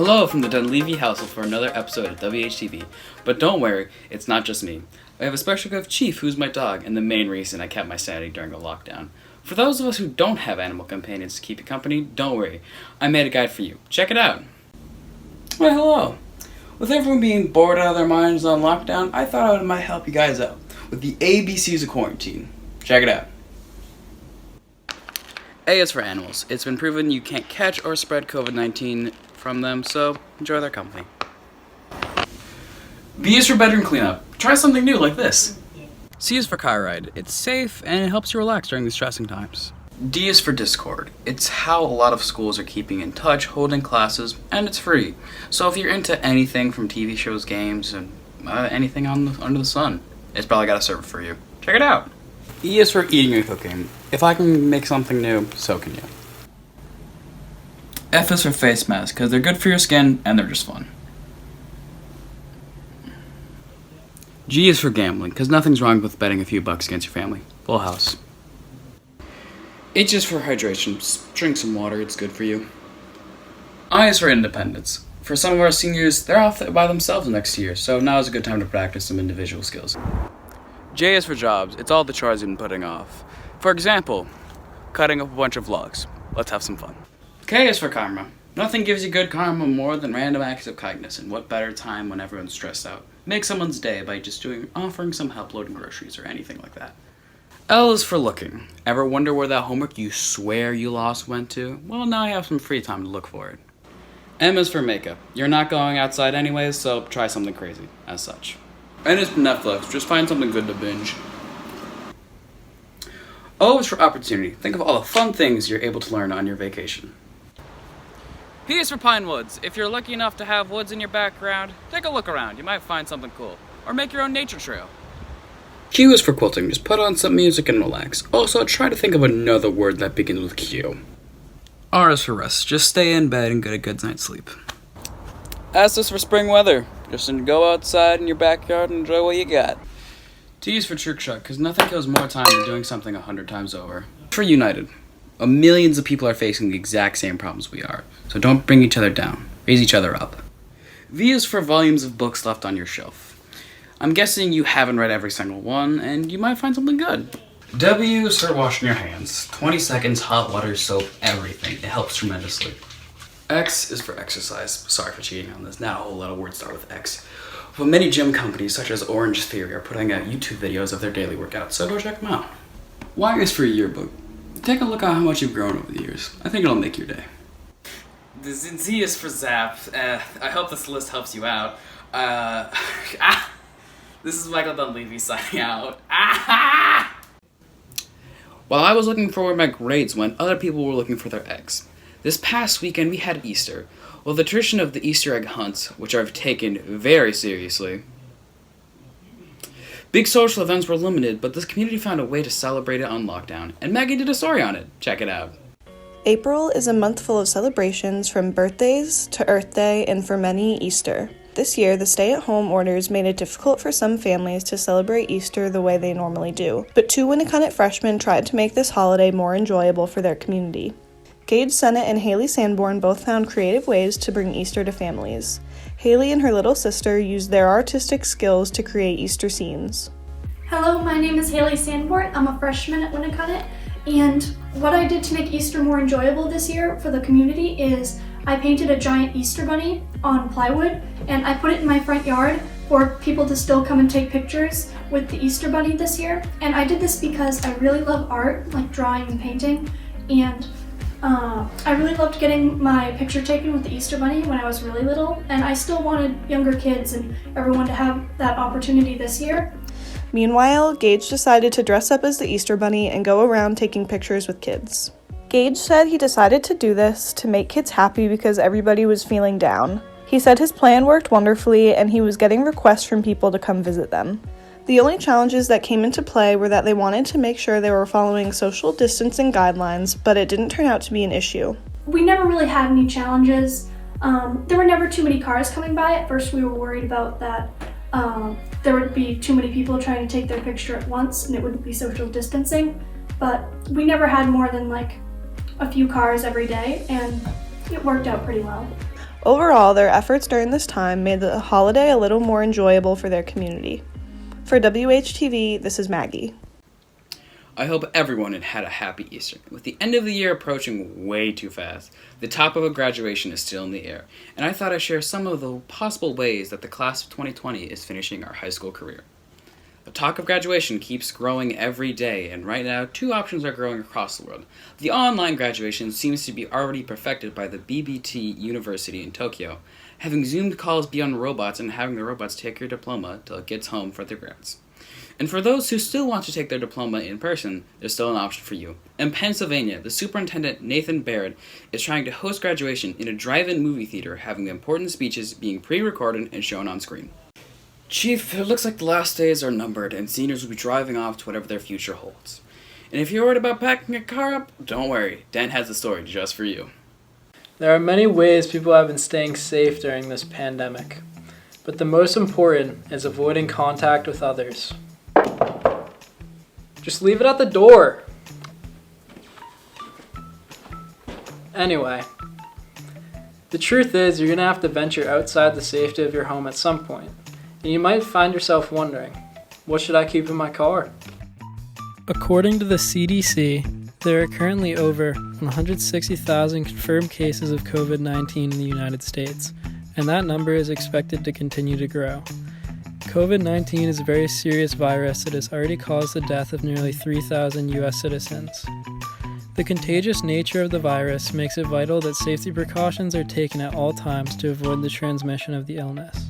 Hello from the Dunleavy household for another episode of WHTV. But don't worry, it's not just me. I have a special gift, Chief, who's my dog, and the main reason I kept my sanity during the lockdown. For those of us who don't have animal companions to keep you company, don't worry. I made a guide for you. Check it out. Well, hello. With everyone being bored out of their minds on lockdown, I thought I might help you guys out with the ABCs of quarantine. Check it out. A is for animals. It's been proven you can't catch or spread COVID-19 from them, so enjoy their company. B is for bedroom cleanup. Try something new like this. C is for car ride. It's safe and it helps you relax during these stressing times. D is for Discord. It's how a lot of schools are keeping in touch, holding classes, and it's free. So if you're into anything from TV shows, games, and anything under the sun, it's probably got a server for you. Check it out. E is for eating and cooking. If I can make something new, so can you. F is for face masks, because they're good for your skin and they're just fun. G is for gambling, because nothing's wrong with betting a few bucks against your family. Full house. H is for hydration. Just drink some water, it's good for you. I is for independence. For some of our seniors, they're off by themselves next year, so now is a good time to practice some individual skills. J is for jobs. It's all the chores you've been putting off. For example, cutting up a bunch of logs. Let's have some fun. K is for karma. Nothing gives you good karma more than random acts of kindness, and what better time when everyone's stressed out. Make someone's day by just offering some help loading groceries or anything like that. L is for looking. Ever wonder where that homework you swear you lost went to? Well, now you have some free time to look for it. M is for makeup. You're not going outside anyways, so try something crazy, as such. N is for Netflix. Just find something good to binge. O is for opportunity. Think of all the fun things you're able to learn on your vacation. P is for pine woods. If you're lucky enough to have woods in your background, take a look around. You might find something cool. Or make your own nature trail. Q is for quilting. Just put on some music and relax. Also, try to think of another word that begins with Q. R is for rest. Just stay in bed and get a good night's sleep. S is for spring weather. Just go outside in your backyard and enjoy what you got. T is for trick shot, because nothing kills more time than doing something 100 times over. For united. Millions of people are facing the exact same problems we are, so don't bring each other down. Raise each other up. V is for volumes of books left on your shelf. I'm guessing you haven't read every single one, and you might find something good. W is for washing your hands. 20 seconds, hot water, soap, everything. It helps tremendously. X is for exercise. Sorry for cheating on this. Not a whole lot of words start with X. But many gym companies, such as Orange Theory, are putting out YouTube videos of their daily workouts, so go check them out. Y is for yearbook. Take a look at how much you've grown over the years. I think it'll make your day. The Z is for Zap. I hope this list helps you out. This is Michael Dunleavy signing out. While I was looking for where my grades went, other people were looking for their eggs. This past weekend we had Easter. Well, the tradition of the Easter egg hunts, which I've taken very seriously. Big social events were limited, but this community found a way to celebrate it on lockdown, and Maggie did a story on it. Check it out. April is a month full of celebrations, from birthdays to Earth Day and for many, Easter. This year, the stay-at-home orders made it difficult for some families to celebrate Easter the way they normally do, but 2 Winnicott freshmen tried to make this holiday more enjoyable for their community. Gage Sennett and Haley Sanborn both found creative ways to bring Easter to families. Haley and her little sister used their artistic skills to create Easter scenes. Hello, my name is Haley Sanborn. I'm a freshman at Winnicott, and what I did to make Easter more enjoyable this year for the community is I painted a giant Easter bunny on plywood, and I put it in my front yard for people to still come and take pictures with the Easter bunny this year. And I did this because I really love art, like drawing and painting, and I really loved getting my picture taken with the Easter Bunny when I was really little, and I still wanted younger kids and everyone to have that opportunity this year. Meanwhile, Gage decided to dress up as the Easter Bunny and go around taking pictures with kids. Gage said he decided to do this to make kids happy because everybody was feeling down. He said his plan worked wonderfully and he was getting requests from people to come visit them. The only challenges that came into play were that they wanted to make sure they were following social distancing guidelines, but it didn't turn out to be an issue. We never really had any challenges. There were never too many cars coming by. At first we were worried about that there would be too many people trying to take their picture at once and it wouldn't be social distancing, but we never had more than like a few cars every day and it worked out pretty well. Overall, their efforts during this time made the holiday a little more enjoyable for their community. For WHTV, this is Maggie. I hope everyone had a happy Easter. With the end of the year approaching way too fast, the top of a graduation is still in the air, and I thought I'd share some of the possible ways that the class of 2020 is finishing our high school career. The talk of graduation keeps growing every day, and right now, 2 options are growing across the world. The online graduation seems to be already perfected by the BBT University in Tokyo, having Zoom calls be on robots and having the robots take your diploma till it gets home for their grades. And for those who still want to take their diploma in person, there's still an option for you. In Pennsylvania, the superintendent, Nathan Baird, is trying to host graduation in a drive-in movie theater, having important speeches being pre-recorded and shown on screen. Chief, it looks like the last days are numbered, and seniors will be driving off to whatever their future holds. And if you're worried about packing a car up, don't worry, Dan has a story just for you. There are many ways people have been staying safe during this pandemic, but the most important is avoiding contact with others. Just leave it at the door. Anyway, the truth is you're going to have to venture outside the safety of your home at some point, and you might find yourself wondering, what should I keep in my car? According to the CDC, there are currently over 160,000 confirmed cases of COVID-19 in the United States, and that number is expected to continue to grow. COVID-19 is a very serious virus that has already caused the death of nearly 3,000 U.S. citizens. The contagious nature of the virus makes it vital that safety precautions are taken at all times to avoid the transmission of the illness.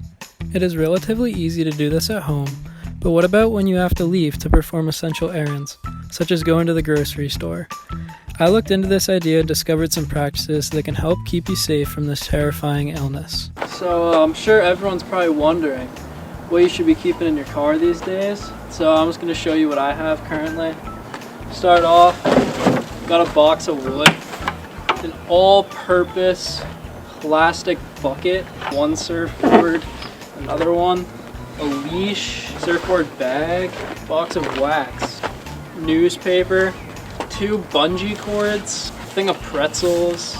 It is relatively easy to do this at home, but what about when you have to leave to perform essential errands, such as going to the grocery store? I looked into this idea and discovered some practices that can help keep you safe from this terrifying illness. So I'm sure everyone's probably wondering what you should be keeping in your car these days. So I'm just going to show you what I have currently. Start off, got a box of wood, an all-purpose plastic bucket, one surfboard, another one, a leash, surfboard bag, box of wax, newspaper, 2 bungee cords, a thing of pretzels,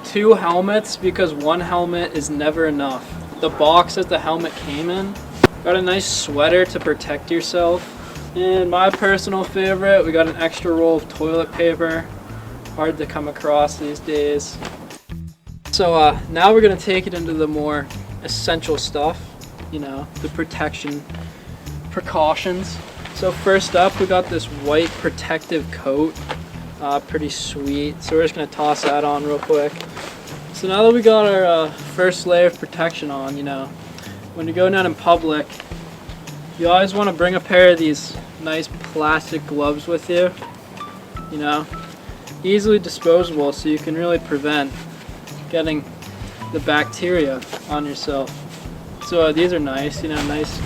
2 helmets because 1 helmet is never enough. The box that the helmet came in, got a nice sweater to protect yourself, and my personal favorite, we got an extra roll of toilet paper, hard to come across these days. So now we're going to take it into the more essential stuff, you know, the protection precautions. So first up, we got this white protective coat, pretty sweet. So we're just gonna toss that on real quick. So now that we got our first layer of protection on, you know, when you're going out in public, you always want to bring a pair of these nice plastic gloves with you. You know, easily disposable, so you can really prevent getting the bacteria on yourself. So these are nice, you know, nice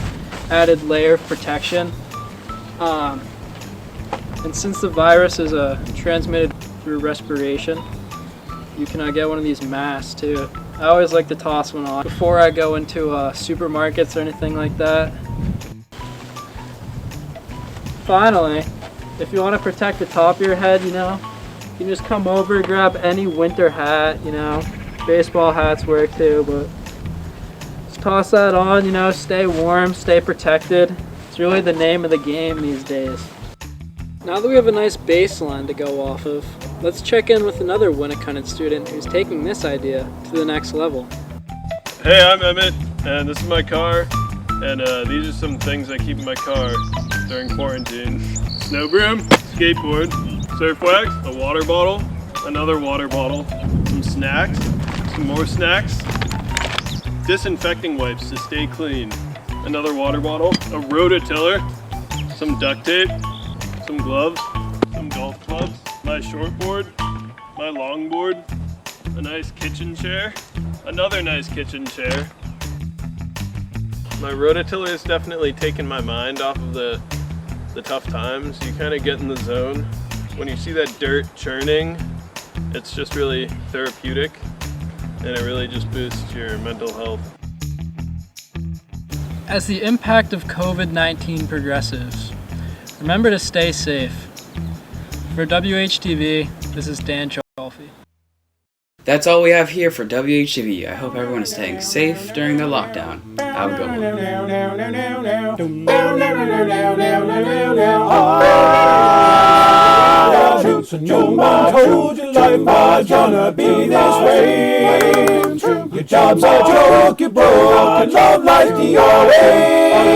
added layer of protection. And since the virus is transmitted through respiration, you can get one of these masks too. I always like to toss one on before I go into supermarkets or anything like that. Finally, if you want to protect the top of your head, you know, you can just come over, grab any winter hat, you know, baseball hats work too, but just toss that on, you know, stay warm, stay protected. It's really the name of the game these days. Now that we have a nice baseline to go off of, let's check in with another Winnacunnet student who's taking this idea to the next level. Hey, I'm Emmett, and this is my car, and these are some things I keep in my car during quarantine. Snow broom, skateboard, surf wax, a water bottle, another water bottle, some snacks, some more snacks, disinfecting wipes to stay clean, another water bottle, a rototiller, some duct tape, some gloves, some golf clubs, my shortboard, my longboard, a nice kitchen chair, another nice kitchen chair. My rototiller has definitely taken my mind off of the tough times. You kind of get in the zone. When you see that dirt churning, it's just really therapeutic, and it really just boosts your mental health. As the impact of COVID-19 progresses, remember to stay safe. For WHTV, this is Dan Chalfie. That's all we have here for WHTV. I hope everyone is staying safe during the lockdown. Have a good one. Told you life was gonna be this way. Your job's a joke, you're broke, and love life's the only.